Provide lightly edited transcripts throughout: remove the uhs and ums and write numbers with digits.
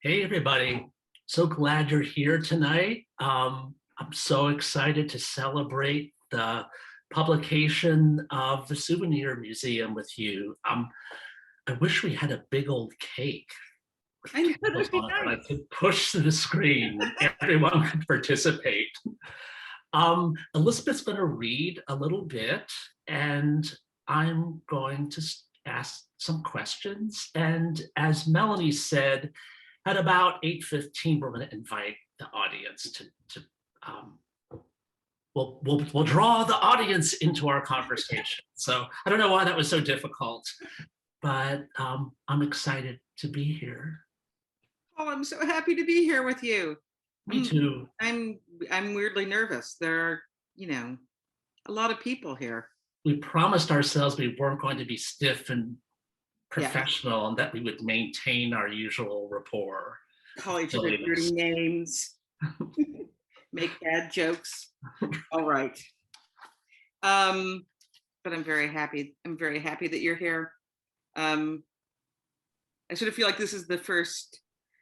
Hey, everybody. So glad you're here tonight. I'm so excited to celebrate the publication of the Souvenir Museum with you. I wish we had a big old cake with I know, that candles would be on it that I nice. could push to the screen and everyone could participate. Elizabeth's going to read a little bit, and I'm going to ask some questions. And as Melanie said, at about 8:15, we're going to invite the audience to um, we'll draw the audience into our conversation. So I don't know why that was so difficult, but I'm excited to be here. Oh, I'm so happy to be here with you. Me I'm too. I'm weirdly nervous. There are, a lot of people here. We promised ourselves we weren't going to be stiff and Yeah, professional and that we would maintain our usual rapport. call each other dirty Silliness. names, make bad jokes. All right. Um, but I'm very happy. I'm very happy that you're here. Um, I sort of feel like this is the first.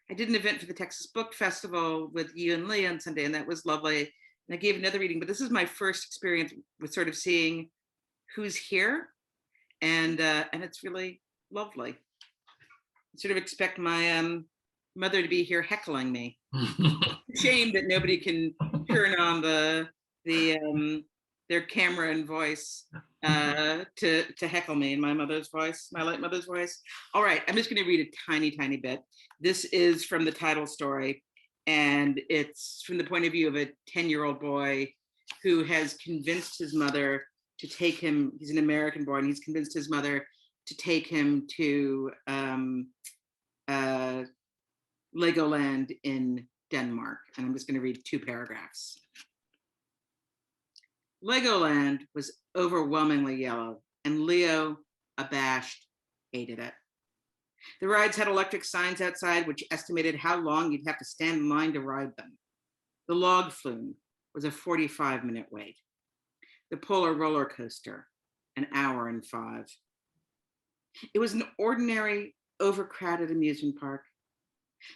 I did an event for the Texas Book Festival with you and Lee on Sunday, and that was lovely. And I gave another reading, but this is my first experience with sort of seeing who's here, and it's really lovely. I sort of expect my mother to be here heckling me. Shame that nobody can turn on the their camera and voice to heckle me in my mother's voice, my late mother's voice. All right, I'm just going to read a tiny bit. This is from the title story, and it's from the point of view of a 10-year-old boy who has convinced his mother to take him. He's an American boy, and he's convinced his mother to take him to uh, Legoland in Denmark. And I'm just going to read 2 paragraphs. Legoland was overwhelmingly yellow, and Leo, abashed, hated it. The rides had electric signs outside which estimated how long you'd have to stand in line to ride them. The log flume was a 45-minute wait. The polar roller coaster, an hour and 5. It was an ordinary, overcrowded amusement park.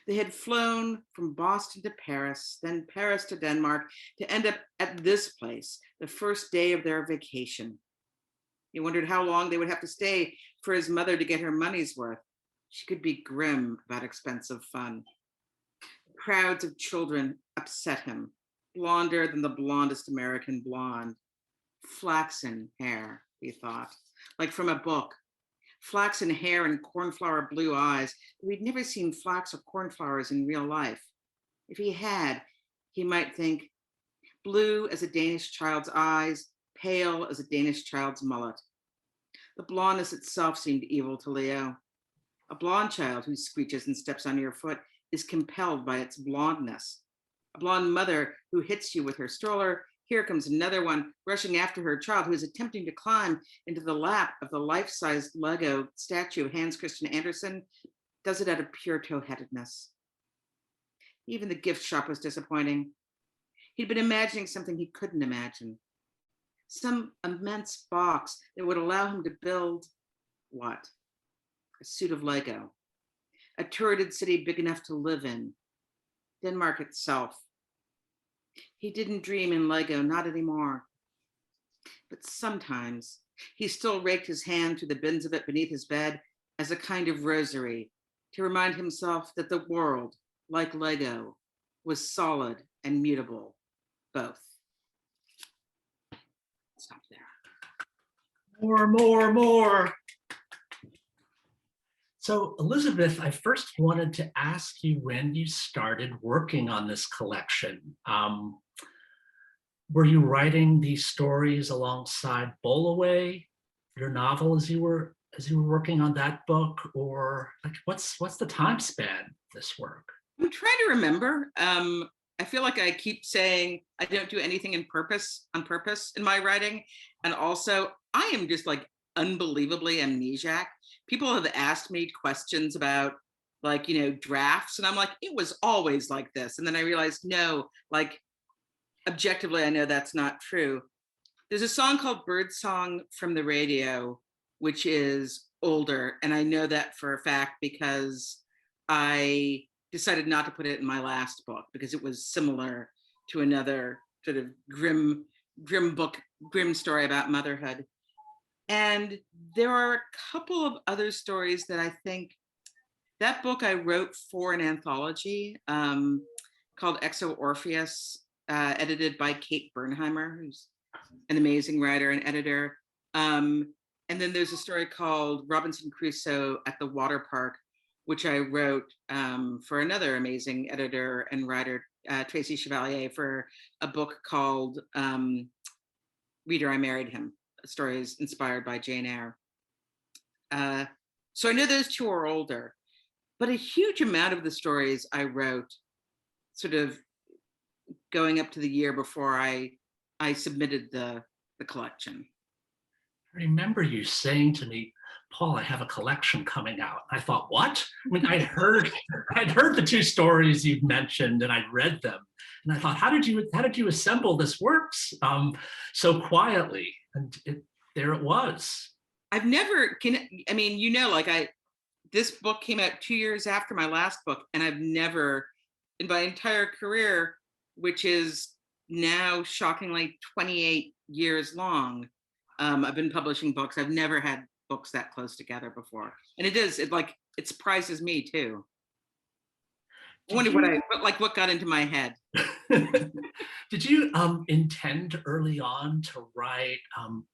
They had flown from Boston to Paris, then Paris to Denmark, to end up at this place, the first day of their vacation. He wondered how long they would have to stay for his mother to get her money's worth. She could be grim about expensive fun. Crowds of children upset him, blonder than the blondest American blonde. Flaxen hair, he thought, like from a book. Flaxen hair and cornflower blue eyes. We'd never seen flax or cornflowers in real life. If he had, he might think, blue as a Danish child's eyes, pale as a Danish child's mullet. The blondness itself seemed evil to Leo. A blonde child who screeches and steps on your foot is compelled by its blondness. A blonde mother who hits you with her stroller. Here comes another one rushing after her child who is attempting to climb into the lap of the life-sized Lego statue of Hans Christian Andersen, does it out of pure toe-headedness. Even the gift shop was disappointing. He'd been imagining something he couldn't imagine. Some immense box that would allow him to build what? A suit of Lego. A turreted city big enough to live in. Denmark itself. He didn't dream in Lego, not anymore. But sometimes he still raked his hand through the bins of it beneath his bed as a kind of rosary to remind himself that the world, like Lego, was solid and mutable, both. Stop there. More. So, Elizabeth, I first wanted to ask you when you started working on this collection. Were you writing these stories alongside Bolaway, your novel, as you were working on that book, or like what's the time span of this work? I'm trying to remember. I feel like I keep saying I don't do anything on purpose in my writing. And also, I am just like unbelievably amnesiac. People have asked me questions about drafts, and I'm like, it was always like this. And then I realized, no, like objectively, I know that's not true. There's a song called Birdsong from the Radio, which is older. And I know that for a fact because I decided not to put it in my last book because it was similar to another sort of grim story about motherhood. And there are a couple of other stories that I think that book I wrote for an anthology called Exo Orpheus, edited by Kate Bernheimer, who's an amazing writer and editor. And then there's a story called Robinson Crusoe at the Water Park, which I wrote for another amazing editor and writer, Tracy Chevalier, for a book called Reader, I Married Him. Stories inspired by Jane Eyre. So I know those two are older, but a huge amount of the stories I wrote sort of going up to the year before I submitted the collection. I remember you saying to me, Paul, I have a collection coming out. I thought, what? I mean, I'd heard the two stories you'd mentioned and I'd read them. And I thought, how did you assemble this works so quietly? And there it was. I've never, this book came out 2 years after my last book, and I've never, in my entire career, which is now shockingly 28 years long, I've been publishing books. I've never had books that close together before. And it surprises me too. I wonder what got into my head. Did you intend early on to write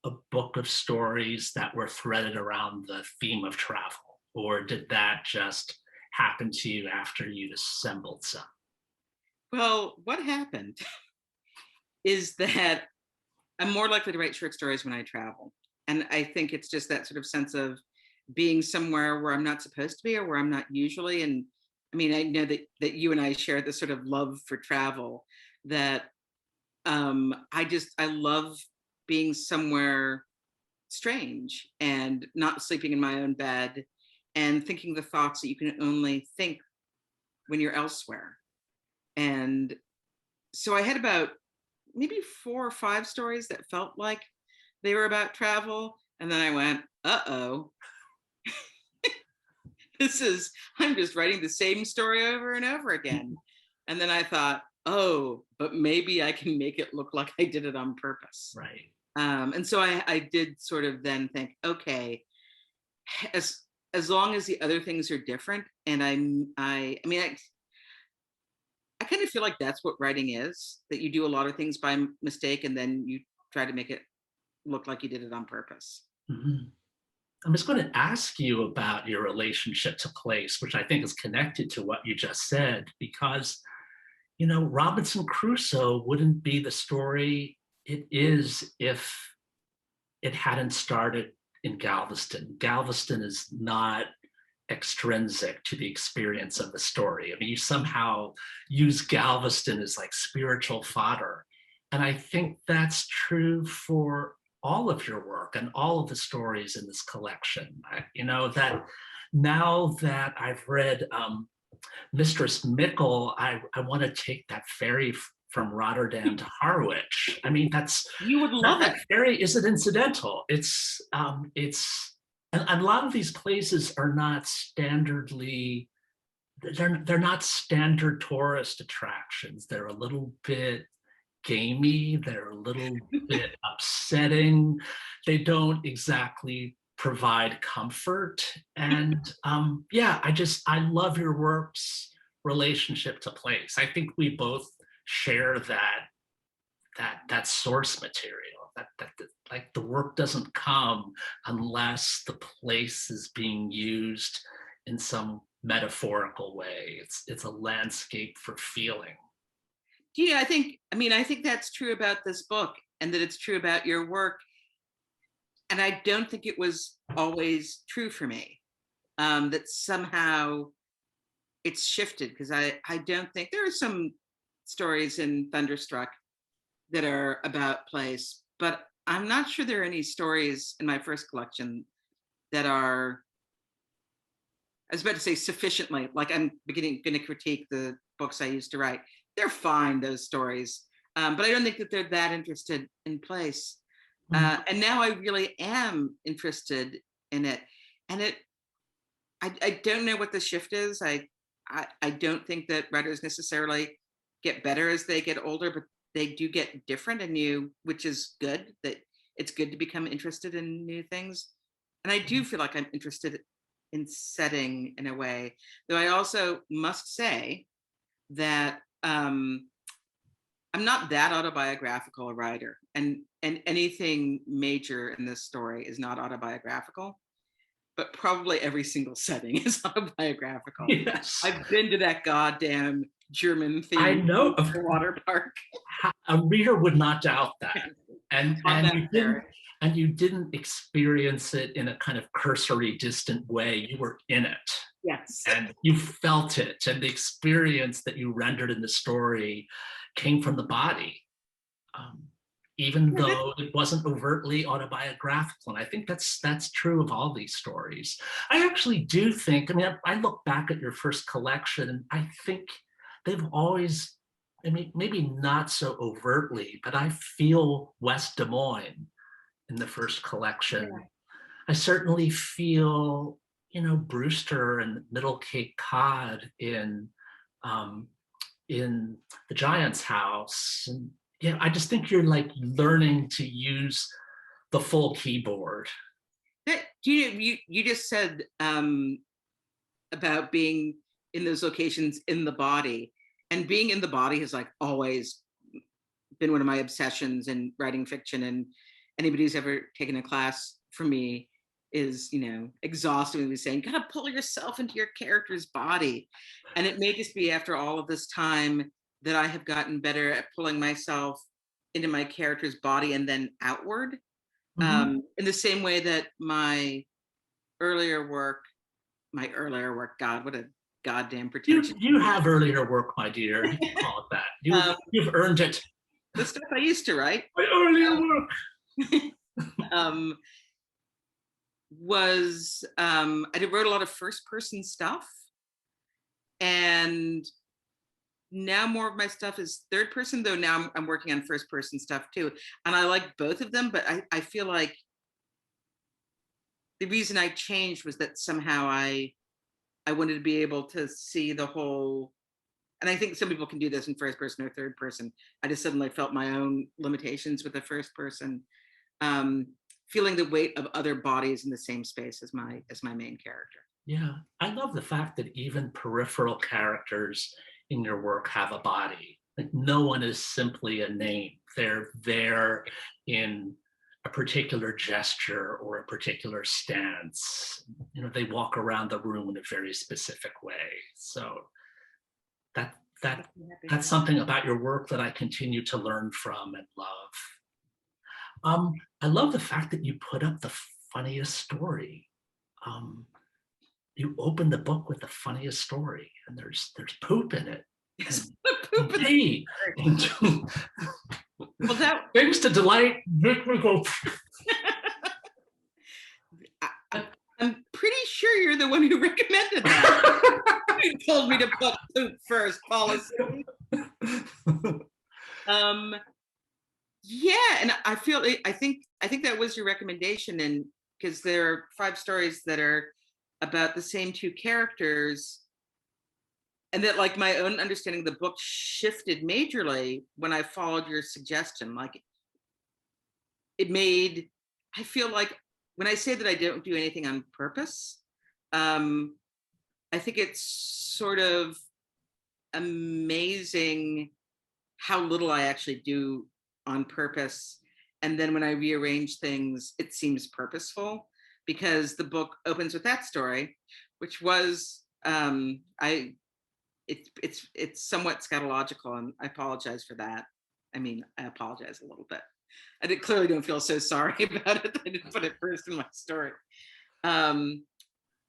a book of stories that were threaded around the theme of travel? Or did that just happen to you after you'd assembled some? Well, what happened is that I'm more likely to write short stories when I travel. And I think it's just that sort of sense of being somewhere where I'm not supposed to be or where I'm not usually. And I mean, I know that you and I share this sort of love for travel, that I love being somewhere strange and not sleeping in my own bed and thinking the thoughts that you can only think when you're elsewhere. And so I had about maybe 4 or 5 stories that felt like they were about travel. And then I went, uh-oh. I'm just writing the same story over and over again. And then I thought, oh, but maybe I can make it look like I did it on purpose. Right. And so I did sort of then think, okay, as long as the other things are different, and I kind of feel like that's what writing is, that you do a lot of things by mistake and then you try to make it look like you did it on purpose. Mm-hmm. I'm just going to ask you about your relationship to place, which I think is connected to what you just said, because, Robinson Crusoe wouldn't be the story it is if it hadn't started in Galveston. Galveston is not extrinsic to the experience of the story. I mean, you somehow use Galveston as like spiritual fodder. And I think that's true for all of your work and all of the stories in this collection. That now that I've read Mistress Mickle, I want to take that ferry from Rotterdam to Harwich. I mean, you would love it. That ferry isn't incidental. It's and a lot of these places are not standardly, they're not standard tourist attractions. They're a little bit gamey, they're a little bit upsetting. They don't exactly provide comfort. And I love your work's relationship to place. I think we both share that source material, that like the work doesn't come unless the place is being used in some metaphorical way. It's a landscape for feeling. Yeah, I think that's true about this book, and that it's true about your work. And I don't think it was always true for me, that somehow it's shifted, because I don't think there are some stories in Thunderstruck that are about place, but I'm not sure there are any stories in my first collection that are, I was about to say sufficiently, like I'm going to critique the books I used to write. They're fine, those stories. But I don't think that they're that interested in place. And now I really am interested in it. And I don't know what the shift is. I I don't think that writers necessarily get better as they get older, but they do get different and new, which is good. That it's good to become interested in new things. And I do feel like I'm interested in setting in a way. Though I also must say that I'm not that autobiographical a writer, and anything major in this story is not autobiographical, but probably every single setting is autobiographical. Yes. I've been to that goddamn German I themed know water park. a reader would not doubt that. And On that you didn't ferry. and you didn't experience it in a kind of cursory, distant way. You were in it Yes. and you felt it, and the experience that you rendered in the story came from the body, um, even though it wasn't overtly autobiographical. And I think that's true of all these stories. I actually do think, I mean, I look back at your first collection, and I think they've always, I mean, maybe not so overtly, but I feel West Des Moines in the first collection. Yeah. I certainly feel, Brewster and Middle Cape Cod um, in the Giant's House. And yeah, I just think you're like learning to use the full keyboard. You just said about being in those locations in the body, and being in the body has like always been one of my obsessions in writing fiction. And anybody who's ever taken a class from me is, exhaustingly saying, gotta pull yourself into your character's body. And it may just be after all of this time that I have gotten better at pulling myself into my character's body and then outward. Mm-hmm. In the same way that my earlier work, God, what a goddamn pretentious. You have earlier work, my dear. You can call it that. You've earned it. The stuff I used to write. My earlier work. Was I wrote a lot of first person stuff, and now more of my stuff is third person, though now I'm working on first person stuff too, and I like both of them, but I feel like the reason I changed was that somehow I wanted to be able to see the whole, and I think some people can do this in first person or third person. I just suddenly felt my own limitations with the first person. Feeling the weight of other bodies in the same space as my main character. Yeah, I love the fact that even peripheral characters in your work have a body. Like no one is simply a name. They're there in a particular gesture or a particular stance. They walk around the room in a very specific way. So that's something about your work that I continue to learn from and love. I love the fact that you put up the funniest story. You open the book with the funniest story, and there's poop in it. Yes, poop in it. Well, that things to delight. I'm pretty sure you're the one who recommended that. You told me to put poop first policy. Yeah, and I think that was your recommendation, and because there are 5 stories that are about the same 2 characters, and that like my own understanding of the book shifted majorly when I followed your suggestion. Like I feel like when I say that I don't do anything on purpose, I think it's sort of amazing how little I actually do on purpose. And then when I rearrange things, it seems purposeful, because the book opens with that story, which was it's somewhat scatological, and I apologize for that. I mean, I apologize a little bit. I clearly don't feel so sorry about it that I didn't put it first in my story. And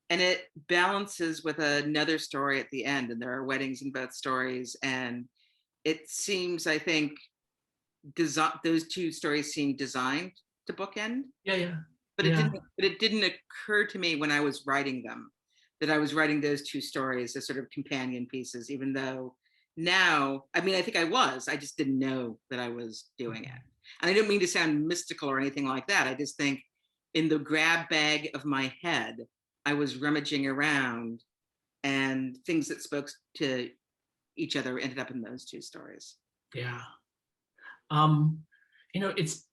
it balances with another story at the end, and there are weddings in both stories. And it seems, I think, those 2 stories seem designed to bookend. Yeah. But it didn't occur to me when I was writing them that I was writing those 2 stories as sort of companion pieces, even though now, I mean, I think I just didn't know that I was doing it. And I don't mean to sound mystical or anything like that. I just think in the grab bag of my head, I was rummaging around and things that spoke to each other ended up in those two stories. Yeah. Um, it's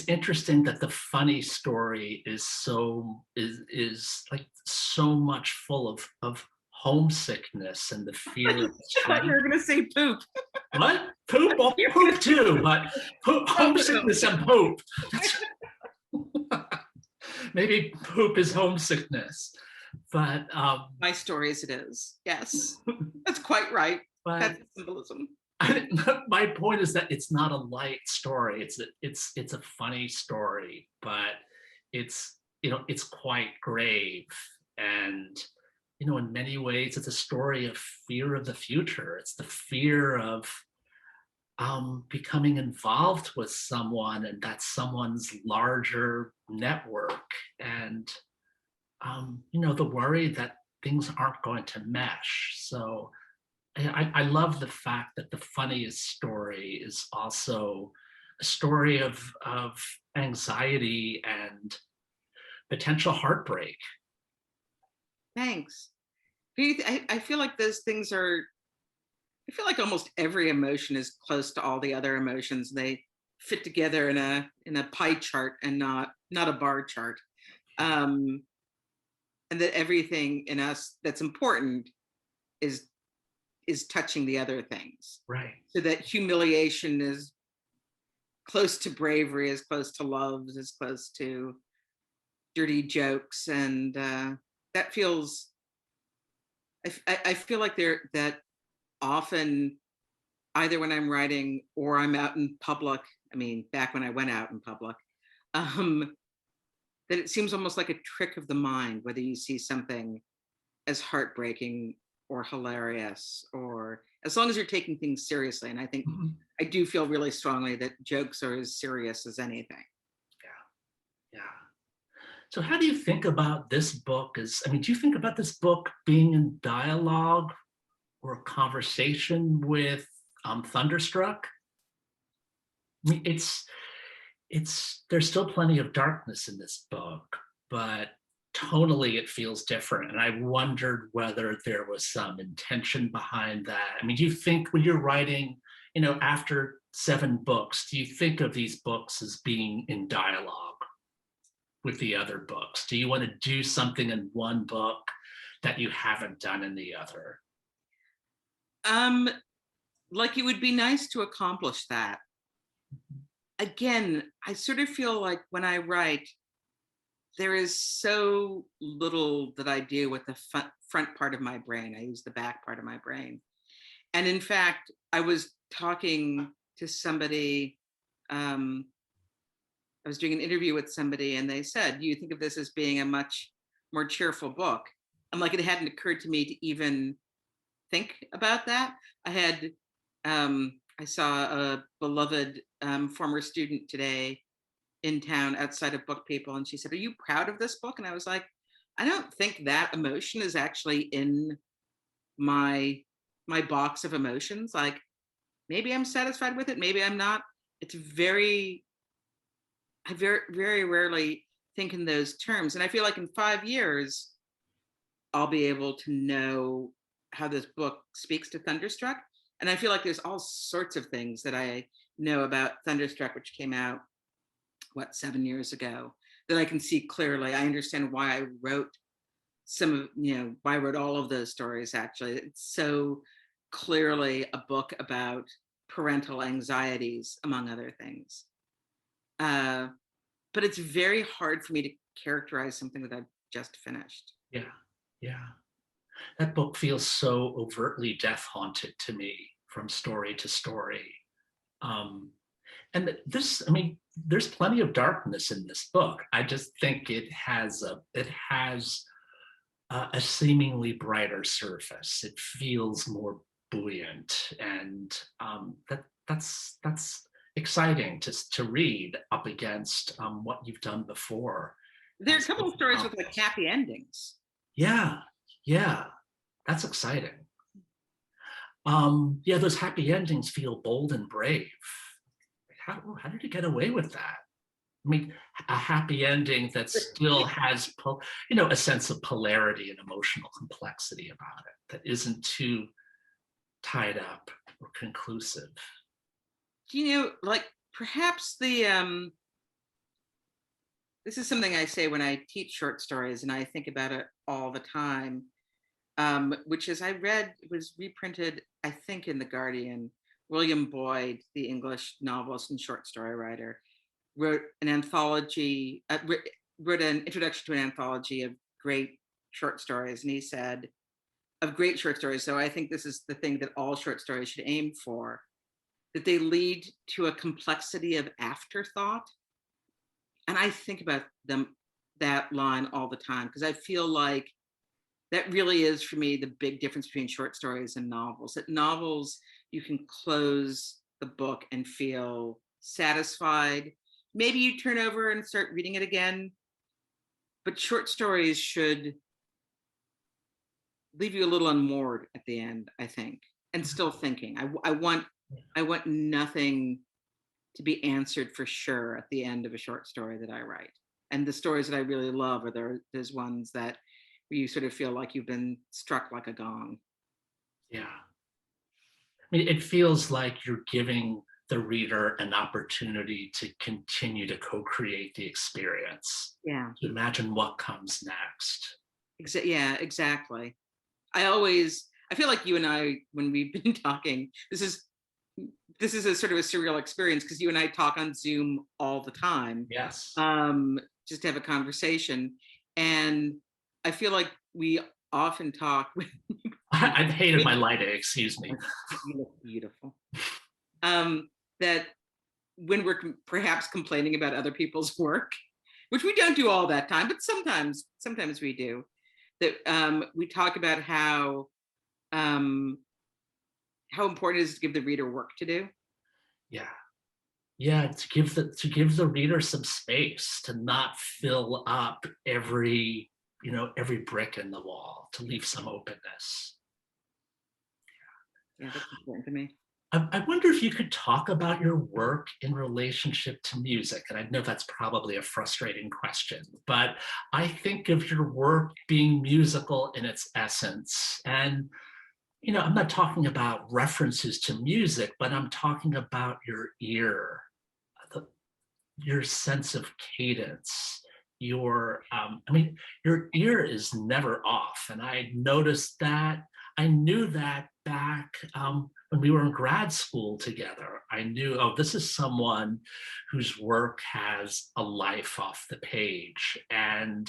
interesting that the funny story is like so much full of homesickness and the fear of I thought you were going to say poop. what? Poop? Well, poop too, but homesickness and poop. Maybe poop is homesickness, but My story as it is. Yes, that's quite right. That's symbolism. My point is that it's not a light story. It's a funny story, but it's quite grave, and in many ways it's a story of fear of the future. It's the fear of becoming involved with someone, and that's someone's larger network, and the worry that things aren't going to mesh. So I love the fact that the funniest story is also a story of anxiety and potential heartbreak. Thanks. I feel like those things are, I feel like almost every emotion is close to all the other emotions. They fit together in a pie chart and not a bar chart. And that everything in us that's important is touching the other things. Right. So that humiliation is close to bravery, is close to love, is close to dirty jokes, and that feels. I feel like that often, either when I'm writing or I'm out in public. I mean, back when I went out in public, that it seems almost like a trick of the mind, whether you see something as heartbreaking or hilarious, or as long as you're taking things seriously. And I think I do feel really strongly that jokes are as serious as anything. Yeah. So how do you think about this book? Do you think about this book being in dialogue or a conversation with Thunderstruck? I mean, there's still plenty of darkness in this book, but tonally it feels different. And I wondered whether there was some intention behind that. Do you think when you're writing, after 7 books, do you think of these books as being in dialogue with the other books? Do you want to do something in one book that you haven't done in the other? Like, it would be nice to accomplish that. Again, I sort of feel like when I write, there is so little that I do with the front part of my brain. I use the back part of my brain. And in fact, I was talking to somebody, I was doing an interview with somebody, and they said, "Do you think of this as being a much more cheerful book?" I'm like, it hadn't occurred to me to even think about that. I saw a beloved former student today in town outside of Book People, and she said, "Are you proud of this book?" And I was like, I don't think that emotion is actually in my box of emotions. Like, maybe I'm satisfied with it, maybe I'm not. It's I very, very rarely think in those terms. And I feel like in 5 years, I'll be able to know how this book speaks to Thunderstruck. And I feel like there's all sorts of things that I know about Thunderstruck, which came out, 7 years ago, that I can see clearly. I understand why I wrote why I wrote all of those stories, actually. It's so clearly a book about parental anxieties, among other things. But it's very hard for me to characterize something that I've just finished. Yeah. That book feels so overtly death haunted to me from story to story. And there's plenty of darkness in this book. I just think it has a seemingly brighter surface. It feels more buoyant, and that's exciting to read up against what you've done before. There are a couple of stories with like happy endings. Yeah, that's exciting. Those happy endings feel bold and brave. How did you get away with that? I mean, a happy ending that still has, a sense of polarity and emotional complexity about it that isn't too tied up or conclusive. Like perhaps this is something I say when I teach short stories, and I think about it all the time. Which is I read, it was reprinted, I think, in The Guardian. William Boyd, the English novelist and short story writer, wrote an anthology, wrote an introduction to an anthology of great short stories. And he said, of great short stories, so I think this is the thing that all short stories should aim for, that they lead to a complexity of afterthought. And I think about that line all the time, because I feel like that really is, for me, the big difference between short stories and novels. That novels, you can close the book and feel satisfied. Maybe you turn over and start reading it again, but short stories should leave you a little unmoored at the end, I think, and still thinking. I want nothing to be answered for sure at the end of a short story that I write. And the stories that I really love are those ones that where you sort of feel like you've been struck like a gong. Yeah. I mean, it feels like you're giving the reader an opportunity to continue to co-create the experience. Yeah. To imagine what comes next. Yeah, exactly. I feel like you and I, when we've been talking, this is a sort of a surreal experience, because you and I talk on Zoom all the time. Yes. Just to have a conversation. And I feel like we often talk. I've hated my lighting, excuse me. You look beautiful. That when we're perhaps complaining about other people's work, which we don't do all that time, but sometimes we do, that we talk about how important it is to give the reader work to do. Yeah. Yeah, to give the reader some space, to not fill up every brick in the wall, to leave some openness. Yeah, that's important to me. I wonder if you could talk about your work in relationship to music. And I know that's probably a frustrating question, but I think of your work being musical in its essence. And, I'm not talking about references to music, but I'm talking about your ear, your sense of cadence, your ear is never off. And I noticed that. I knew that back when we were in grad school together. I knew, oh, this is someone whose work has a life off the page. And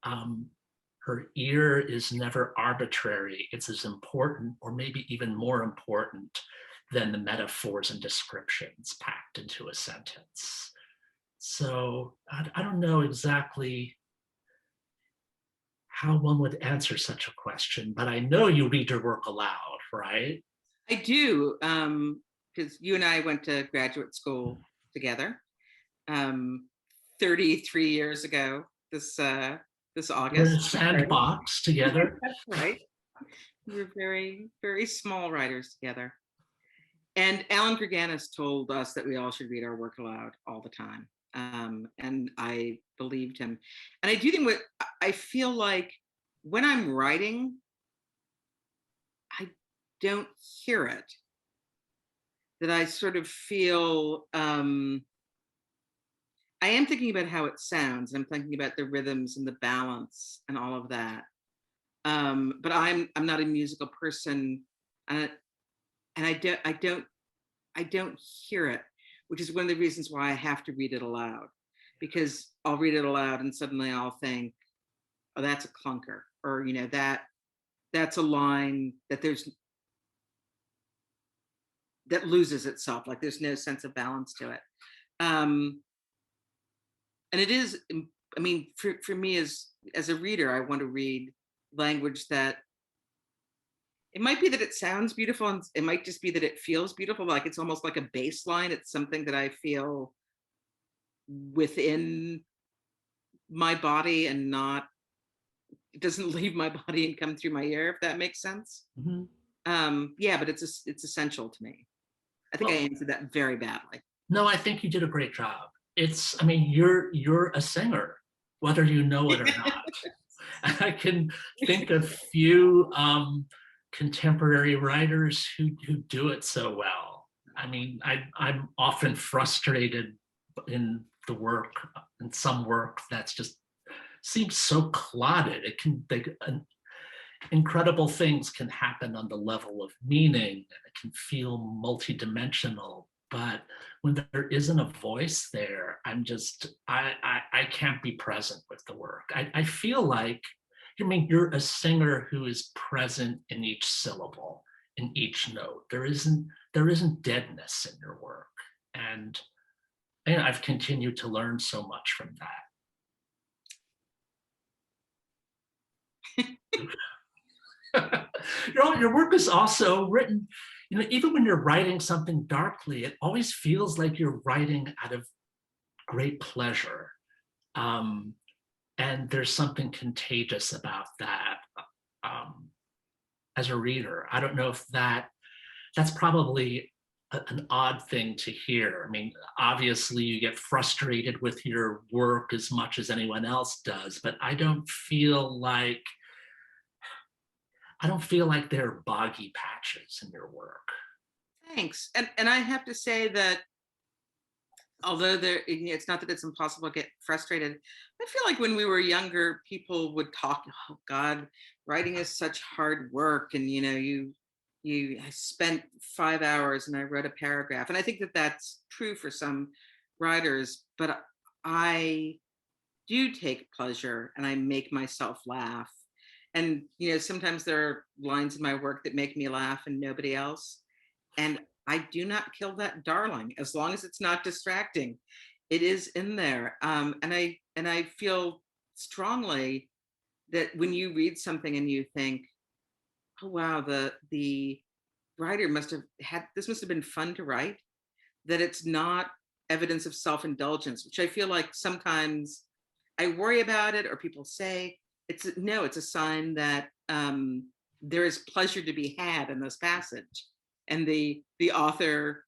her ear is never arbitrary. It's as important, or maybe even more important, than the metaphors and descriptions packed into a sentence. So I don't know exactly how one would answer such a question, but I know you read your work aloud, right? I do, because you and I went to graduate school together 33 years ago. This We're in a August. sandbox together. That's right. We were very, very small writers together. And Alan Greganis told us that we all should read our work aloud all the time. And I believed him. And I do think I feel like when I'm writing, I don't hear it. That I sort of feel, I am thinking about how it sounds. I'm thinking about the rhythms and the balance and all of that. But I'm not a musical person, and I don't hear it, which is one of the reasons why I have to read it aloud, because I'll read it aloud and suddenly I'll think, oh, that's a clunker, or that's a line that loses itself, like there's no sense of balance to it. And it is, I mean, for me as a reader, I want to read language that, it might be that it sounds beautiful, and it might just be that it feels beautiful. Like it's almost like a baseline. It's something that I feel within my body, and it doesn't leave my body and come through my ear, if that makes sense. Mm-hmm. Yeah, but it's essential to me. I think I answered that very badly. No, I think you did a great job. I mean, you're a singer, whether you know it or not. I can think of few contemporary writers who do it so well. I mean, I'm often frustrated in the work, in some work that's just seems so clotted. Incredible things can happen on the level of meaning. It can feel multidimensional, but when there isn't a voice there, I can't be present with the work. I feel like, I mean, you're a singer who is present in each syllable, in each note. There isn't deadness in your work, and I've continued to learn so much from that. Your work is also written, even when you're writing something darkly, it always feels like you're writing out of great pleasure. Um, and there's something contagious about that. Um, as a reader, I don't know if that's probably an odd thing to hear. I mean, obviously you get frustrated with your work as much as anyone else does, but I don't feel like there are boggy patches in your work. Thanks. And I have to say that although it's not that it's impossible to get frustrated, I feel like when we were younger, people would talk, oh God, writing is such hard work. And I spent 5 hours and I wrote a paragraph. And I think that that's true for some writers, but I do take pleasure and I make myself laugh. And sometimes there are lines in my work that make me laugh and nobody else. And I do not kill that darling as long as it's not distracting. It is in there. And I feel strongly that when you read something and you think, oh wow, the writer must have been fun to write, that it's not evidence of self-indulgence, which I feel like sometimes I worry about it, or people say it's a sign that there is pleasure to be had in this passage, and the author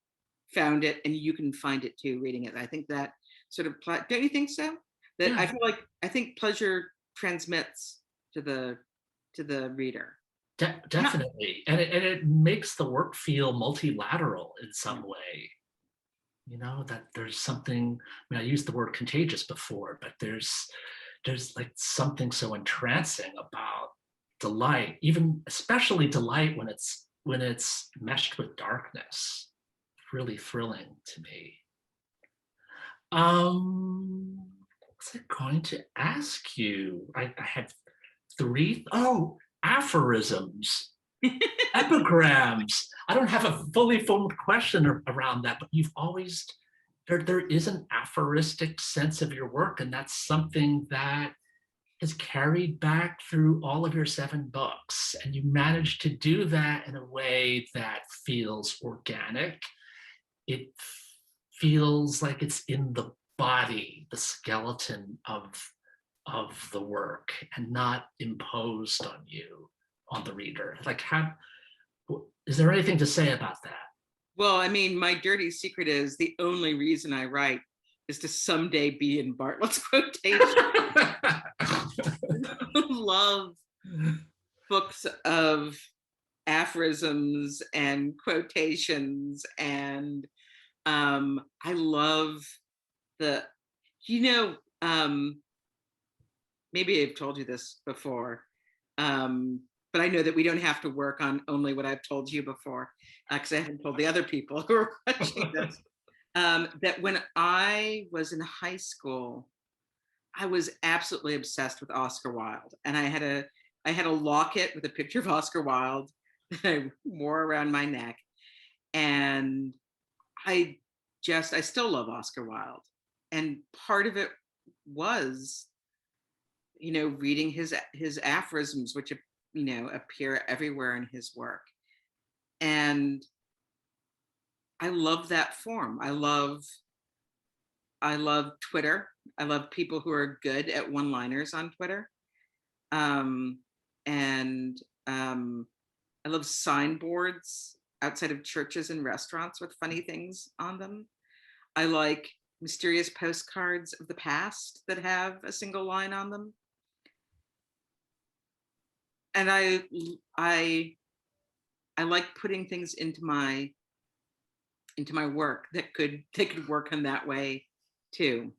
found it, and you can find it too reading it. I think that sort of don't you think so? That Yeah, I think pleasure transmits to the reader. Not, definitely. And it makes the work feel multilateral in some way. That there's something, I mean, I used the word contagious before, but there's like something so entrancing about delight, even especially delight when it's meshed with darkness. Really thrilling to me. What was I going to ask you? I have three. Oh, aphorisms, epigrams. I don't have a fully formed question around that, but you've always there is an aphoristic sense of your work, and that's something that is carried back through all of your 7 books, and you managed to do that in a way that feels organic. It feels like it's in the body, the skeleton of the work, and not imposed on you, on the reader. Like, is there anything to say about that? well, I mean, my dirty secret is the only reason I write is to someday be in Bartlett's quotation. Love books of aphorisms and quotations, and I love the you know maybe I've told you this before, but I know that we don't have to work on only what I've told you before, because I haven't told the other people who are watching this. That when I was in high school, I was absolutely obsessed with Oscar Wilde, and I had a locket with a picture of Oscar Wilde that I wore around my neck, and I I still love Oscar Wilde, and part of it was reading his aphorisms, which appear everywhere in his work, and I love that form. I love Twitter. I love people who are good at one-liners on Twitter. Um, and I love signboards outside of churches and restaurants with funny things on them. I like mysterious postcards of the past that have a single line on them. And I I like putting things into my work that could work in that way too.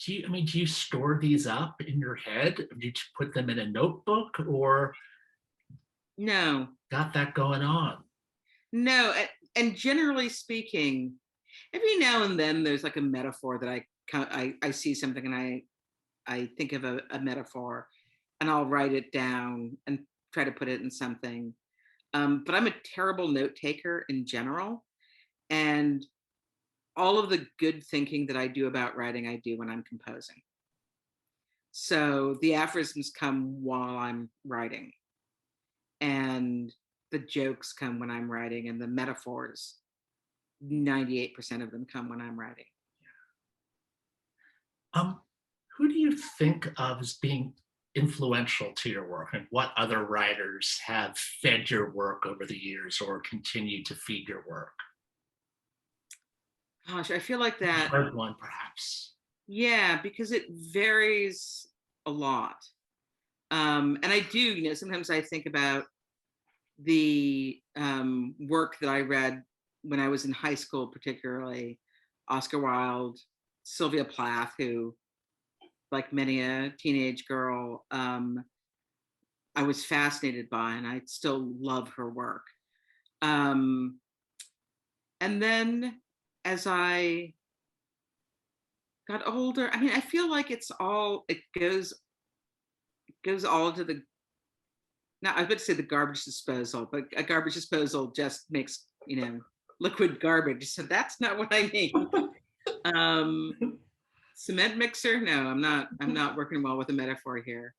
Do you store these up in your head? Do you put them in a notebook or No, got that going on? no, and generally speaking, every now and then there's like a metaphor that I see something and I think of a metaphor and I'll write it down and try to put it in something. But I'm a terrible note taker in general, and all of the good thinking that I do about writing, I do when I'm composing. So the aphorisms come while I'm writing, and the jokes come when I'm writing, and the metaphors, 98% of them come when I'm writing. Um, who do you think of as being influential to your work, and what other writers have fed your work over the years or continue to feed your work? Gosh, I feel like that, Hard one, perhaps. yeah, because it varies a lot. And I do, sometimes I think about the work that I read when I was in high school, particularly Oscar Wilde, Sylvia Plath, who, like many a teenage girl, I was fascinated by, and I still love her work. Um, and then as I got older, I mean, I feel like it goes all to the, now I was about to say the garbage disposal, but a garbage disposal just makes, liquid garbage. So that's not what I mean. Um, cement mixer? No, I'm not working well with a metaphor here.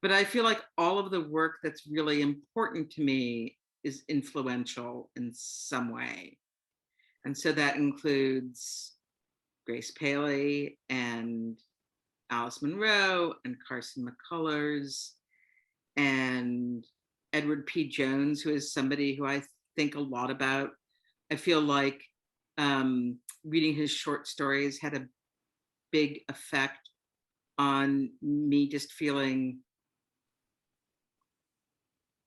But I feel like all of the work that's really important to me is influential in some way. And so that includes Grace Paley and Alice Munro and Carson McCullers and Edward P. Jones, who is somebody who I think a lot about. I feel like reading his short stories had a big effect on me just feeling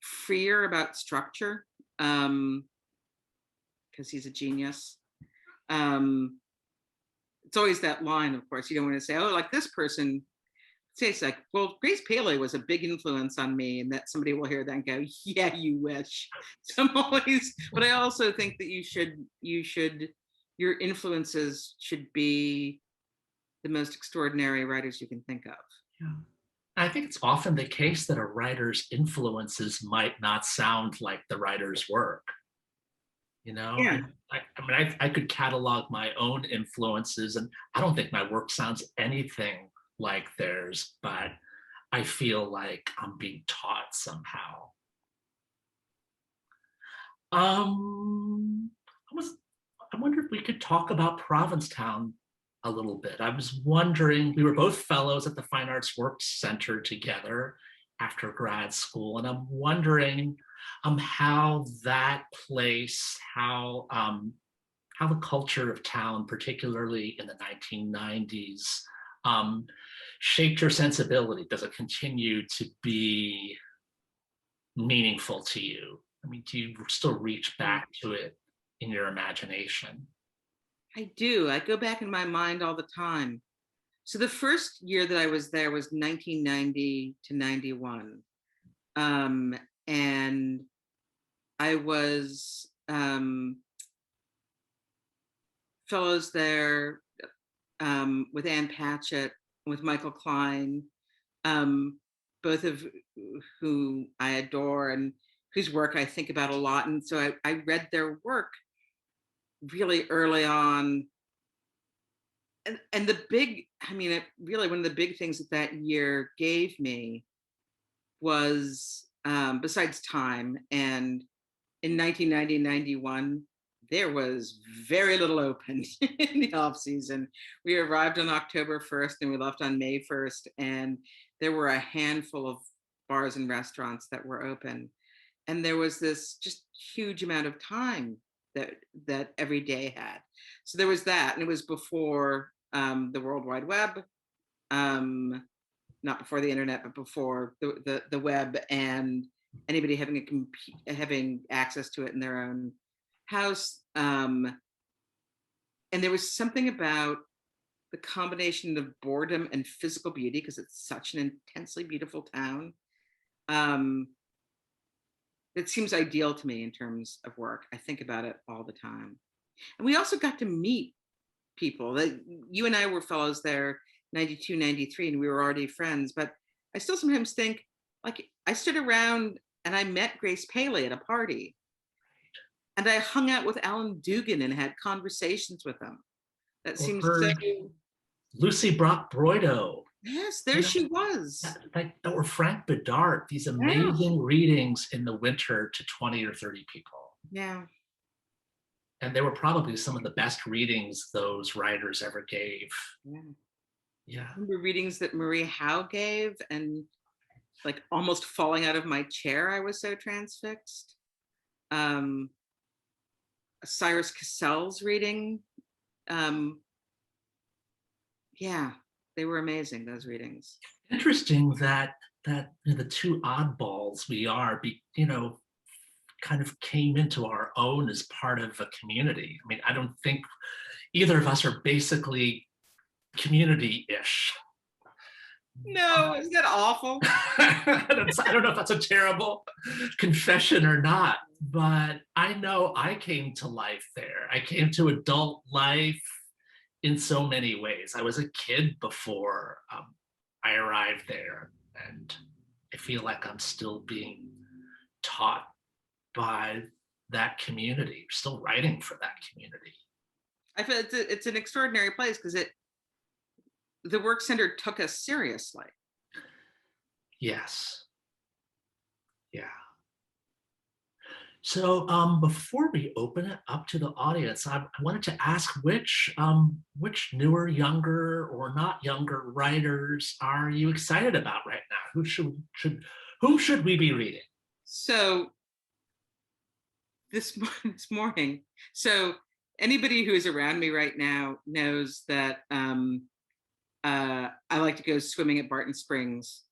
freer about structure, because he's a genius. It's always that line, of course. You don't want to say, oh, like this person. Say it's like, well, Grace Paley was a big influence on me, and that somebody will hear that and go, yeah, you wish. So I'm always, but I also think that your influences should be the most extraordinary writers you can think of. Yeah. I think it's often the case that a writer's influences might not sound like the writer's work. You know, Yeah, I could catalog my own influences, and I don't think my work sounds anything like theirs, but I feel like I'm being taught somehow. Um, I was, I wonder if we could talk about Provincetown a little bit. I was wondering, we were both fellows at the Fine Arts Works Center together after grad school, and I'm wondering how that place, how the culture of town, particularly in the 1990s, um, shaped your sensibility. Does it continue to be meaningful to you? I mean, do you still reach back to it in your imagination? I do. I go back in my mind all the time. So the first year that I was there was 1990 to 91. Um, and I was fellows there with Ann Patchett, with Michael Klein, um, both of who I adore and whose work I think about a lot. And so I read their work really early on. And the big, I mean, really one of the big things that that year gave me was, besides time, and in 1990, 91, there was very little open in the off season. We arrived on October 1st and we left on May 1st, and there were a handful of bars and restaurants that were open. And there was this just huge amount of time that every day had. So there was that, and it was before the World Wide Web, not before the internet, but before the web and anybody having access to it in their own house. And there was something about the combination of boredom and physical beauty, because it's such an intensely beautiful town. It seems ideal to me in terms of work. I think about it all the time. And we also got to meet people. That you and I were fellows there 92, 93, and we were already friends. But I still sometimes think, like, I stood around and I met Grace Paley at a party. And I hung out with Alan Dugan and had conversations with him. That Or seems so. heard Lucy Brock-Broido. Yes, there she was. Or Frank Bedard, these Yeah. amazing readings in the winter to 20 or 30 people. Yeah. And they were probably some of the best readings those writers ever gave. Yeah. Yeah. I remember readings that Marie Howe gave, and like almost falling out of my chair. I was so transfixed. Cyrus Cassell's reading. Yeah, they were amazing, those readings. Interesting that the two oddballs we are, kind of came into our own as part of a community. I mean, I don't think either of us are basically community-ish. No, isn't that awful? I don't know if that's a terrible confession or not, but I know I came to life there. I came to adult life in so many ways. I was a kid before I arrived there, and I feel like I'm still being taught by that community, still writing for that community. I feel it's an extraordinary place because the work center took us seriously. Yes. Yeah. So before we open it up to the audience, I wanted to ask which newer, younger, or not younger writers are you excited about right now? Whom should we be reading? So this morning, so anybody who is around me right now knows that I like to go swimming at Barton Springs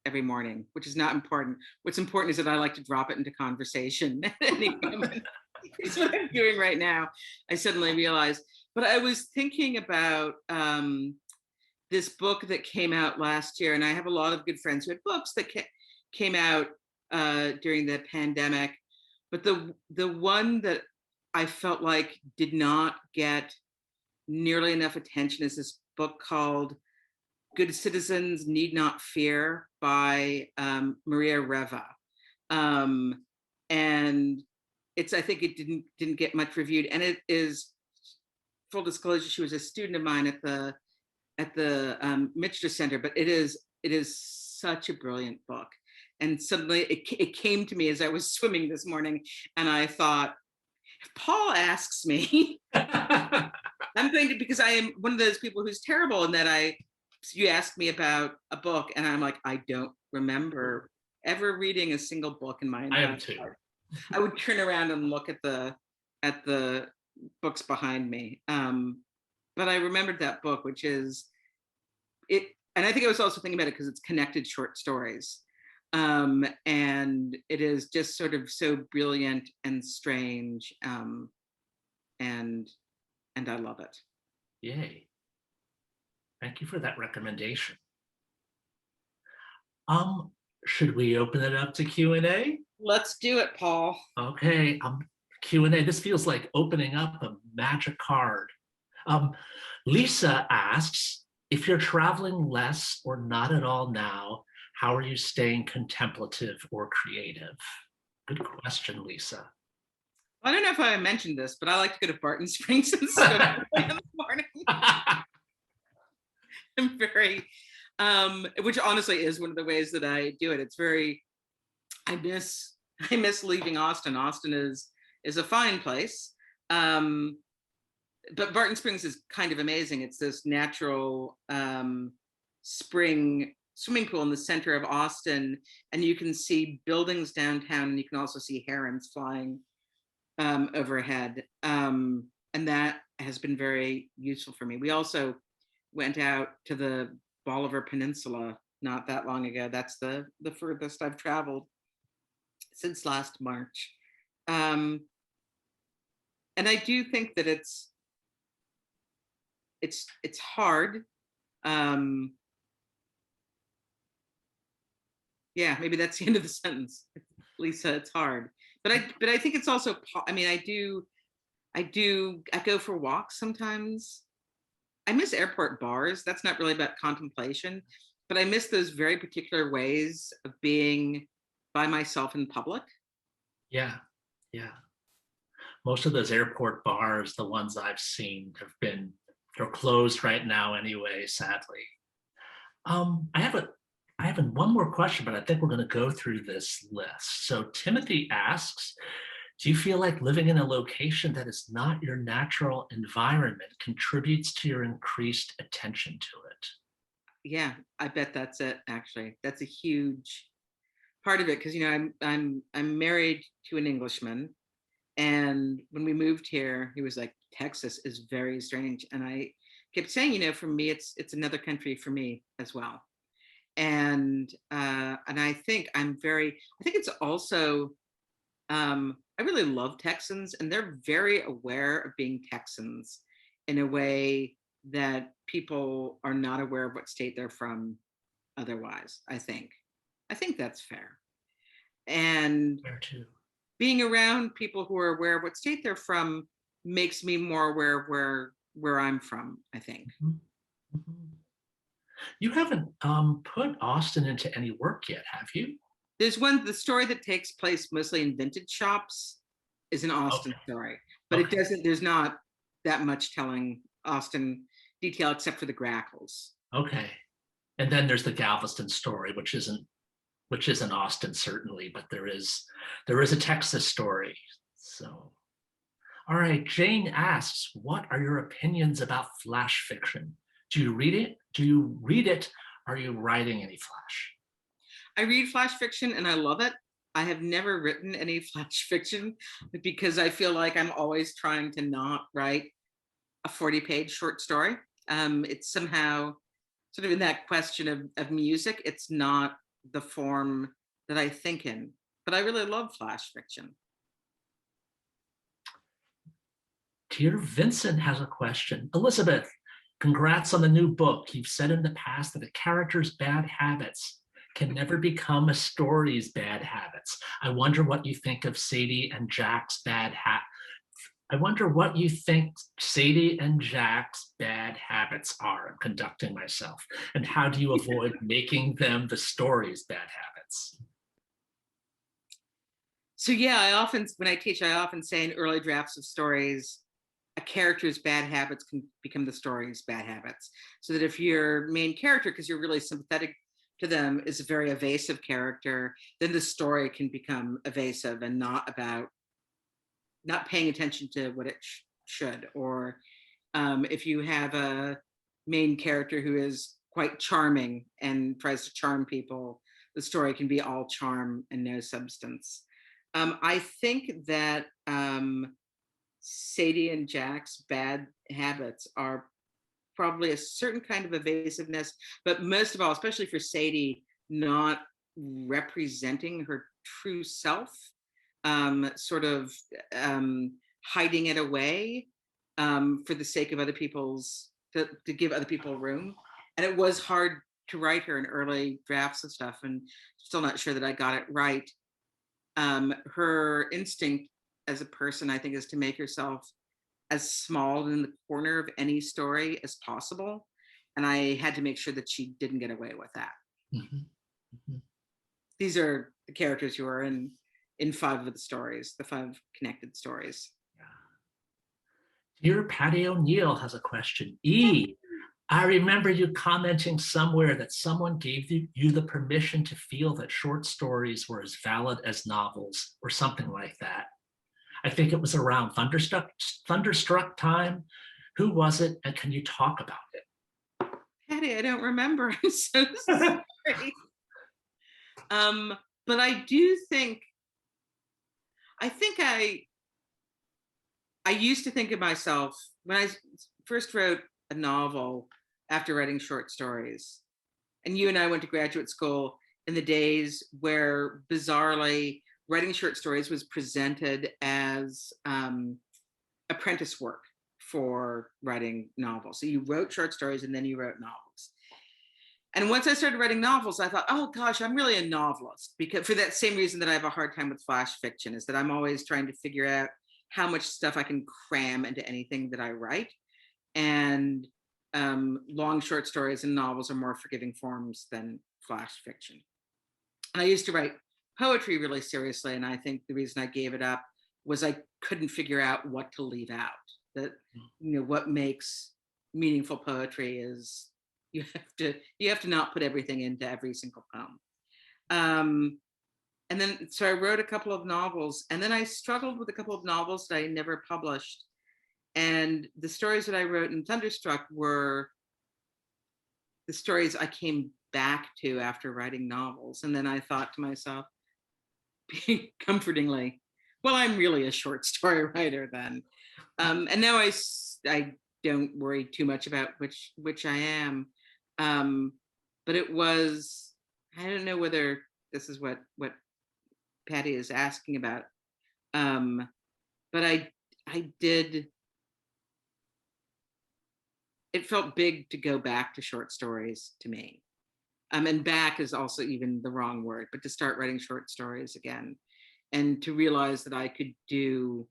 every morning, which is not important. What's important is that I like to drop it into conversation at any moment. It's what I'm doing right now. I suddenly realized, but I was thinking about this book that came out last year, and I have a lot of good friends who had books that came out during the pandemic, but the one that I felt like did not get nearly enough attention is this book called Good Citizens Need Not Fear by Maria Reva. And I think it didn't get much reviewed. And it is, full disclosure, she was a student of mine at the Michener Center, but it is such a brilliant book. And suddenly it came to me as I was swimming this morning, and I thought, if Paul asks me, I'm going to, because I am one of those people who's terrible in that you asked me about a book and I'm like, I don't remember ever reading a single book in my entire life. I would turn around and look at the books behind me. But I remembered that book, which is it. And I think I was also thinking about it because it's connected short stories. And it is just sort of so brilliant and strange. And I love it. Yay. Thank you for that recommendation. Should we open it up to Q&A? Let's do it, Paul. Okay, Q&A. This feels like opening up a magic card. Lisa asks, if you're traveling less or not at all now, how are you staying contemplative or creative? Good question, Lisa. I don't know if I mentioned this, but I like to go to Barton Springs and swim in the morning. I'm very, which honestly is one of the ways that I do it. It's very, I miss leaving Austin. Austin is a fine place. But Barton Springs is kind of amazing. It's this natural spring swimming pool in the center of Austin, and you can see buildings downtown, and you can also see herons flying overhead. And that has been very useful for me. We also went out to the Bolivar Peninsula not that long ago. That's the furthest I've traveled since last March. Um, and I do think that it's hard. Um, yeah, maybe that's the end of the sentence. Lisa, it's hard. But I think it's also, I mean, I go for walks sometimes. I miss airport bars. That's not really about contemplation, but I miss those very particular ways of being by myself in public. Yeah, yeah. Most of those airport bars, the ones I've seen, they're closed right now anyway, sadly. I have one more question, but I think we're going to go through this list. So Timothy asks, do you feel like living in a location that is not your natural environment contributes to your increased attention to it? Yeah, I bet that's it. Actually, that's a huge part of it because I'm married to an Englishman, and when we moved here, he was like, Texas is very strange, and I kept saying, for me, it's another country for me as well. And I think I think it's also, I really love Texans, and they're very aware of being Texans in a way that people are not aware of what state they're from otherwise. I think that's fair. And Where to? being around people who are aware of what state they're from makes me more aware of where I'm from, I think. Mhm, mhm. You haven't put Austin into any work yet, have you? There's the story that takes place mostly in vintage shops is an Austin Okay, story, but okay, there's not that much telling Austin detail except for the grackles. okay. And then there's the Galveston story, which isn't Austin certainly, but there is a Texas story. So, all right. Jane asks, "What are your opinions about flash fiction? Do you read it? Do you read it? Are you writing any flash?" I read flash fiction and I love it. I have never written any flash fiction because I feel like I'm always trying to not write a 40-page short story. It's somehow sort of in that question of music. It's not the form that I think in, but I really love flash fiction. Dear Vincent has a question. Elizabeth, congrats on the new book. You've said in the past that a character's bad habits can never become a story's bad habits. I wonder what you think of Sadie and Jack's bad habits. I wonder what you think Sadie and Jack's bad habits are. I'm conducting myself. And how do you avoid making them the story's bad habits? So yeah, when I teach, I often say in early drafts of stories, a character's bad habits can become the story's bad habits. So that if your main character, because you're really sympathetic to them, is a very evasive character, then the story can become evasive and not paying attention to what it should. Or if you have a main character who is quite charming and tries to charm people, the story can be all charm and no substance. I think that Sadie and Jack's bad habits are probably a certain kind of evasiveness, but most of all, especially for Sadie, not representing her true self, sort of hiding it away for the sake of other people's, to give other people room. And it was hard to write her in early drafts of stuff, and still not sure that I got it right. Her instinct as a person, I think, is to make herself as small in the corner of any story as possible. And I had to make sure that she didn't get away with that. Mhm, mhm. These are the characters who are in 5 of the stories, the 5 connected stories. Dear Patty O'Neill has a question. I remember you commenting somewhere that someone gave you the permission to feel that short stories were as valid as novels or something like that. I think it was around Thunderstruck time. Who was it, and can you talk about it? Patty, I don't remember. I'm so sorry. But I do think, I think I used to think of myself when I first wrote a novel after writing short stories. And you and I went to graduate school in the days where, bizarrely, writing short stories was presented as apprentice work for writing novels. So you wrote short stories and then you wrote novels. And once I started writing novels, I thought, oh gosh, I'm really a novelist, because for that same reason that I have a hard time with flash fiction, is that I'm always trying to figure out how much stuff I can cram into anything that I write. And long short stories and novels are more forgiving forms than flash fiction. And I used to write poetry really seriously, and I think the reason I gave it up was I couldn't figure out what to leave out. That, what makes meaningful poetry is you have to not put everything into every single poem. And then so I wrote a couple of novels, and then I struggled with a couple of novels that I never published. And the stories that I wrote in Thunderstruck were the stories I came back to after writing novels. And then I thought to myself, comfortingly, well, I'm really a short story writer then. And now I don't worry too much about which I am. But it was, I don't know whether this is what Patty is asking about. But I did, it felt big to go back to short stories to me. And back is also even the wrong word, but to start writing short stories again, and to realize that I could do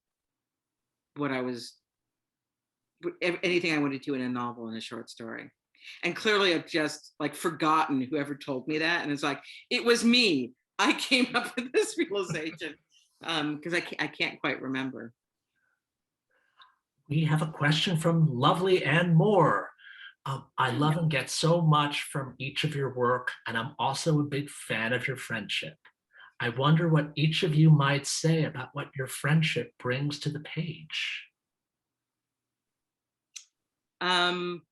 anything I wanted to in a novel and a short story. And clearly I've just like forgotten whoever told me that. And it's like, it was me. I came up with this realization because I can't quite remember. We have a question from Lovely and More. I love and get so much from each of your work, and I'm also a big fan of your friendship. I wonder what each of you might say about what your friendship brings to the page. Gosh,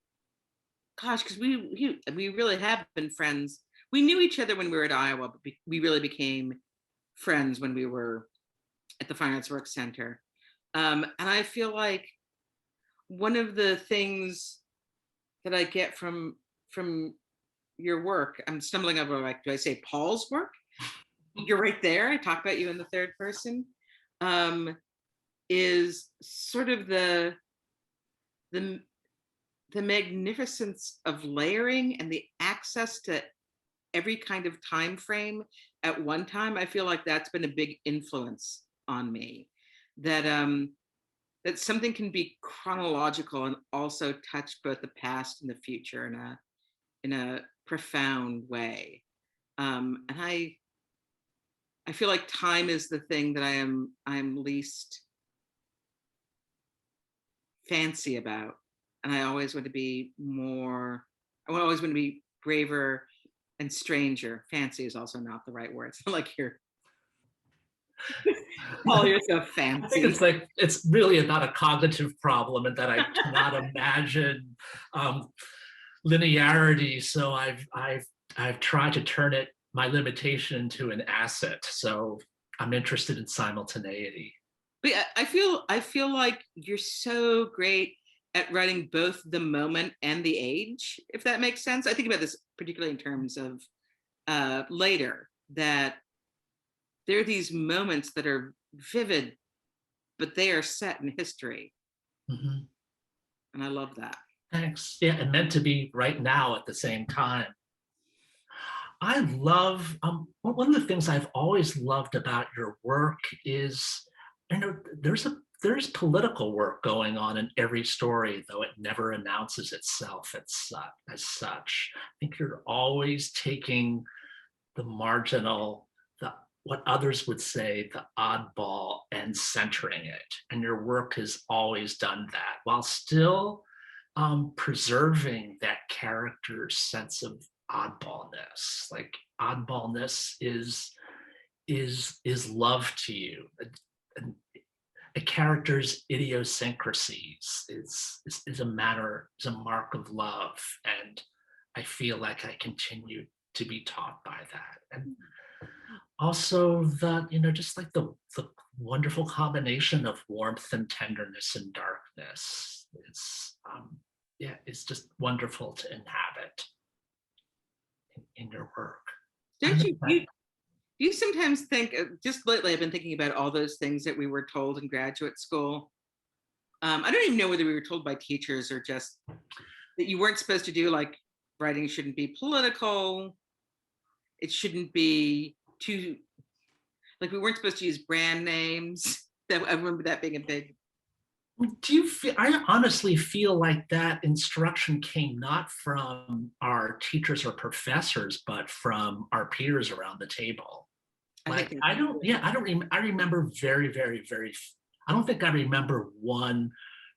because we really have been friends. We knew each other when we were at Iowa, but we really became friends when we were at the Fine Arts Works Center. And I feel like one of the things that I get from your work, I'm stumbling over, like, do I say Paul's work? You're right there. I talk about you in the third person. Is sort of the magnificence of layering and the access to every kind of time frame at one time. I feel like that's been a big influence on me. That that something can be chronological and also touch both the past and the future in a profound way. And I feel like time is the thing that I'm least fancy about. And I always want to be more, I always want to be braver and stranger. Fancy is also not the right word. It's not like you're call yourself fancy. I think it's like, it's really not a cognitive problem, and that I cannot imagine linearity. So I've tried to turn my limitation into an asset. So I'm interested in simultaneity. But I feel like you're so great at writing both the moment and the age, if that makes sense. I think about this particularly in terms of later, that there are these moments that are vivid, but they are set in history. Mm-hmm. And I love that. Thanks. Yeah, and meant to be right now at the same time. I love, one of the things I've always loved about your work is, there's political work going on in every story, though it never announces itself as such. I think you're always taking the marginal, what others would say, the oddball, and centering it. And your work has always done that, while still preserving that character's sense of oddballness. Like, oddballness is love to you. A character's idiosyncrasies is a mark of love, and I feel like I continue to be taught by that. And also that, just like the wonderful combination of warmth and tenderness and darkness. Yeah, it's just wonderful to inhabit in your work. Don't you sometimes think, just lately, I've been thinking about all those things that we were told in graduate school. I don't even know whether we were told by teachers or just that you weren't supposed to do, like writing shouldn't be political. It shouldn't be too, like we weren't supposed to use brand names. That I remember that being a big. Do you feel, I honestly feel like that instruction came not from our teachers or professors, but from our peers around the table. I Like, think I don't, yeah, I remember I don't think I remember one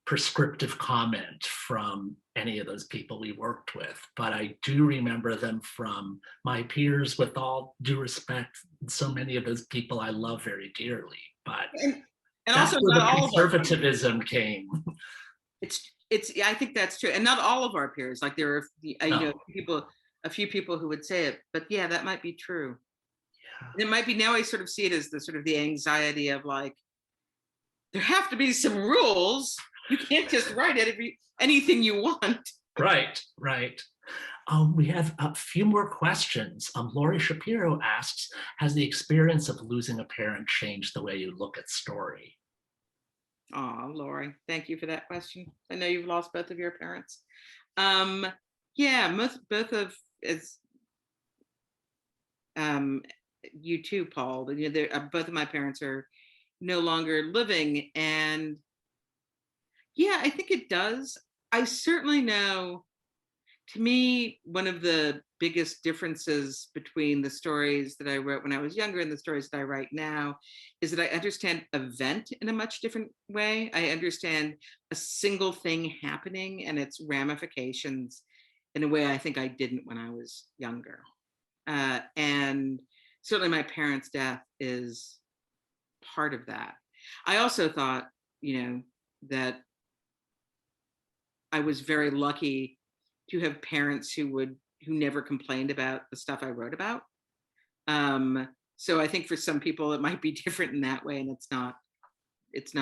prescriptive comment from any of those people we worked with, but I do remember them from my peers. With all due respect, so many of those people I love very dearly, but and that's also where not the all of our conservatism came. it's I think that's true, and not all of our peers. Like there are No. a few people who would say it, but yeah, that might be true. Yeah. And it might be, now I sort of see it as the sort of the anxiety of like, there have to be some rules. You can't just write anything you want. Right, right. We have a few more questions. Lori Shapiro asks, has the experience of losing a parent changed the way you look at story? Oh, Lori, thank you for that question. I know you've lost both of your parents. Um, yeah, both of it's you too, Paul. You know, both of my parents are no longer living, and yeah, I think it does. I certainly know. To me, one of the biggest differences between the stories that I wrote when I was younger and the stories that I write now is that I understand event in a much different way. I understand a single thing happening and its ramifications in a way I think I didn't when I was younger. And certainly my parents' death is part of that. I also thought, that I was very lucky to have parents who never complained about the stuff I wrote about. So I think for some people it might be different in that way, and it's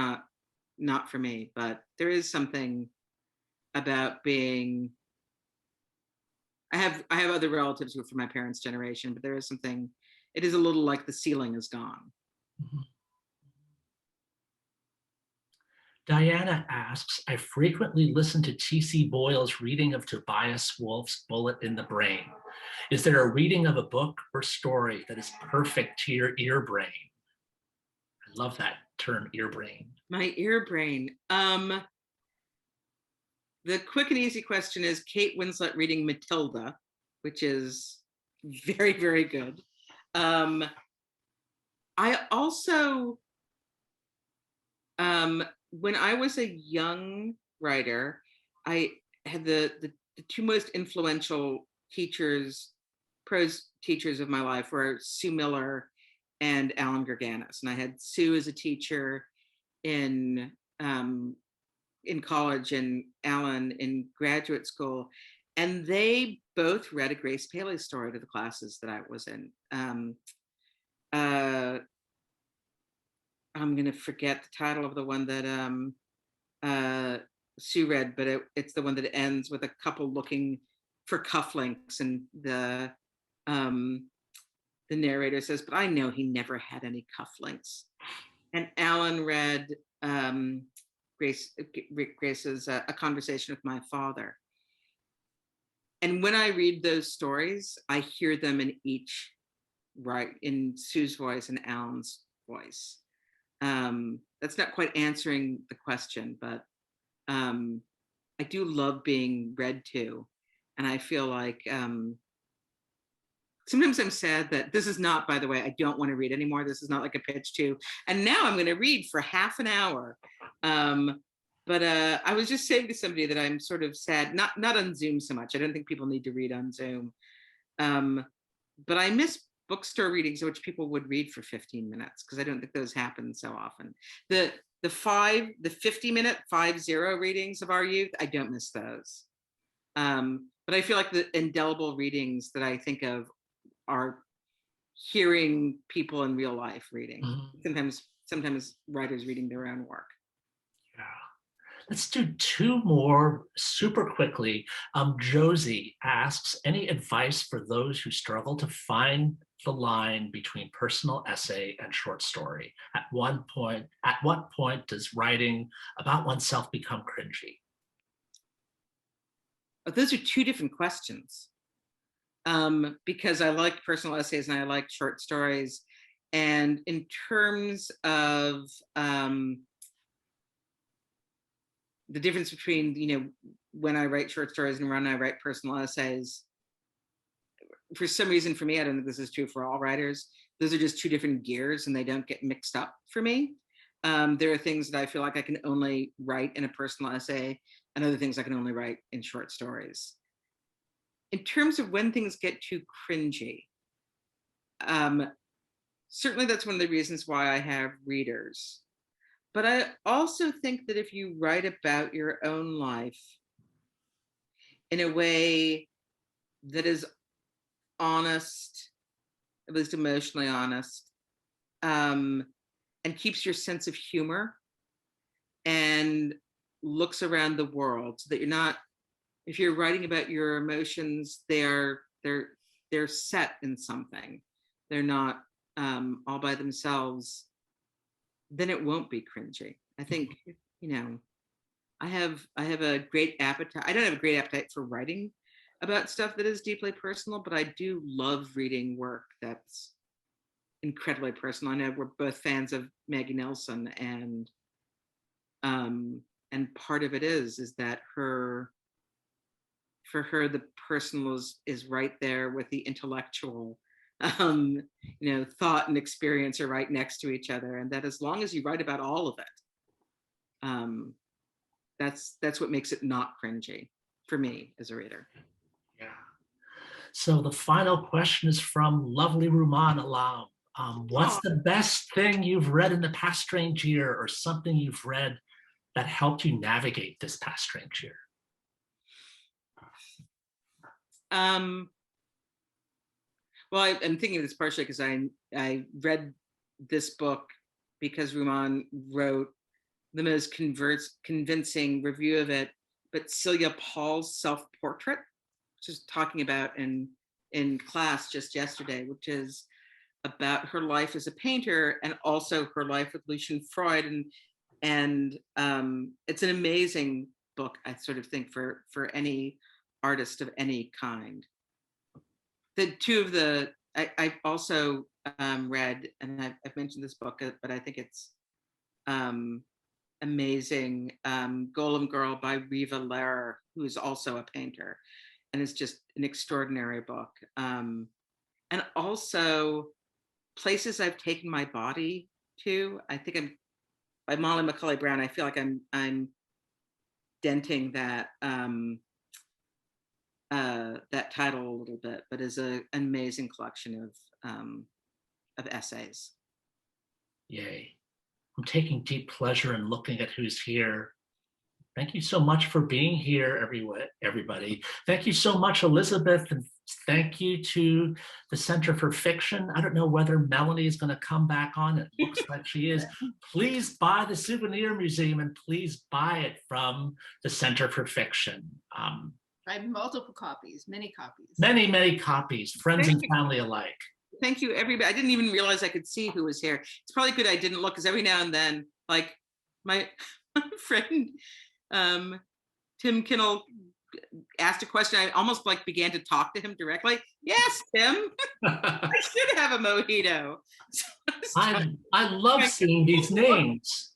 not for me. But there is something about being. I have other relatives who are from my parents' generation, but there is something. It is a little like the ceiling is gone. Mhm. Diana asks, I frequently listen to T.C. Boyle's reading of Tobias Wolff's Bullet in the Brain. Is there a reading of a book or story that is perfect to your ear brain? I love that term, ear brain. My ear brain. The quick and easy question is Kate Winslet reading Matilda, which is very, very good. I also, when I was a young writer, I had the two most influential prose teachers of my life were Sue Miller and Alan Gerganis. And I had Sue as a teacher in college and Alan in graduate school. And they both read a Grace Paley story to the classes that I was in. I'm going to forget the title of the one that Sue read, but it's the one that ends with a couple looking for cufflinks, and the narrator says, "But I know he never had any cufflinks." And Alan read Grace's A Conversation with My Father. And when I read those stories, I hear them in each, right, in Sue's voice and Alan's voice. That's not quite answering the question, but I do love being read to. And I feel like sometimes I'm sad that this is not, by the way, I don't want to read anymore. This is not like a pitch to, and now I'm going to read for half an hour. But I was just saying to somebody that I'm sort of sad, not on Zoom so much. I don't think people need to read on Zoom. But I miss bookstore readings, which people would read for 15 minutes, because I don't think those happen so often. The 50-minute 50 readings of our youth, I don't miss those. But I feel like the indelible readings that I think of are hearing people in real life reading. Mhm. sometimes writers reading their own work. Yeah. Let's do two more super quickly. Josie asks, any advice for those who struggle to find the line between personal essay and short story? At what point does writing about oneself become cringy? But those are two different questions. Because I like personal essays and I like short stories. And in terms of the difference between, when I write short stories and when I write personal essays, for some reason for me, I don't think this is true for all writers, those are just two different gears and they don't get mixed up for me. There are things that I feel like I can only write in a personal essay and other things I can only write in short stories. In terms of when things get too cringy, certainly that's one of the reasons why I have readers. But I also think that if you write about your own life in a way that is honest, at least emotionally honest, and keeps your sense of humor and looks around the world so that you're not, if you're writing about your emotions, they're set in something. They're not all by themselves, then it won't be cringy. I think, I have a great appetite. I don't have a great appetite for writing about stuff that is deeply personal, but I do love reading work that's incredibly personal. I know we're both fans of Maggie Nelson, and part of it is that for her the personal is right there with the intellectual. Thought and experience are right next to each other, and that as long as you write about all of it, that's what makes it not cringy for me as a reader. Yeah. So the final question is from lovely Ruman Alam. What's the best thing you've read in the past strange year, or something you've read that helped you navigate this past strange year? Well, I'm thinking of this partially because I read this book because Ruman wrote the most convincing review of it, but Celia Paul's self-portrait, which is talking about in class just yesterday, which is about her life as a painter and also her life with Lucian Freud, and it's an amazing book, I sort of think, for any artist of any kind. The two of I also read, and I've mentioned this book, but I think it's amazing, Golem Girl by Riva Lehrer, who is also a painter, and it's just an extraordinary book. And also Places I've Taken My Body To, I think by Molly McCulley Brown. I feel like I'm denting that that title a little bit, but is an amazing collection of essays. Yay. I'm taking deep pleasure in looking at who's here. Thank you so much for being here, everybody. Thank you so much, Elizabeth, and thank you to the Center for Fiction. I don't know whether Melanie is going to come back on. It looks like she is. Please buy the Souvenir Museum, and please buy it from the Center for Fiction. I have multiple copies, many copies. Many, many copies, friends and family alike. Thank you, everybody. I didn't even realize I could see who was here. It's probably good I didn't look, because every now and then, like my friend Tim Kinnell asked a question. I almost began to talk to him directly. Yes, Tim, I should have a mojito. I love seeing these names.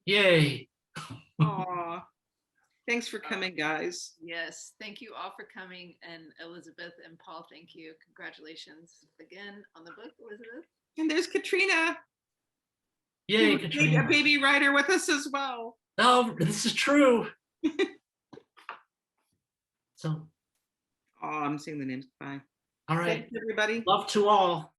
Yay. Aw. Thanks for coming, guys. Yes, thank you all for coming. And Elizabeth and Paul, thank you. Congratulations again on the book, Elizabeth. And there's Katrina. Yay, Katrina. A baby writer with us as well. Oh, this is true. So. Oh, I'm seeing the names. Bye. All right. Thanks, everybody. Love to all.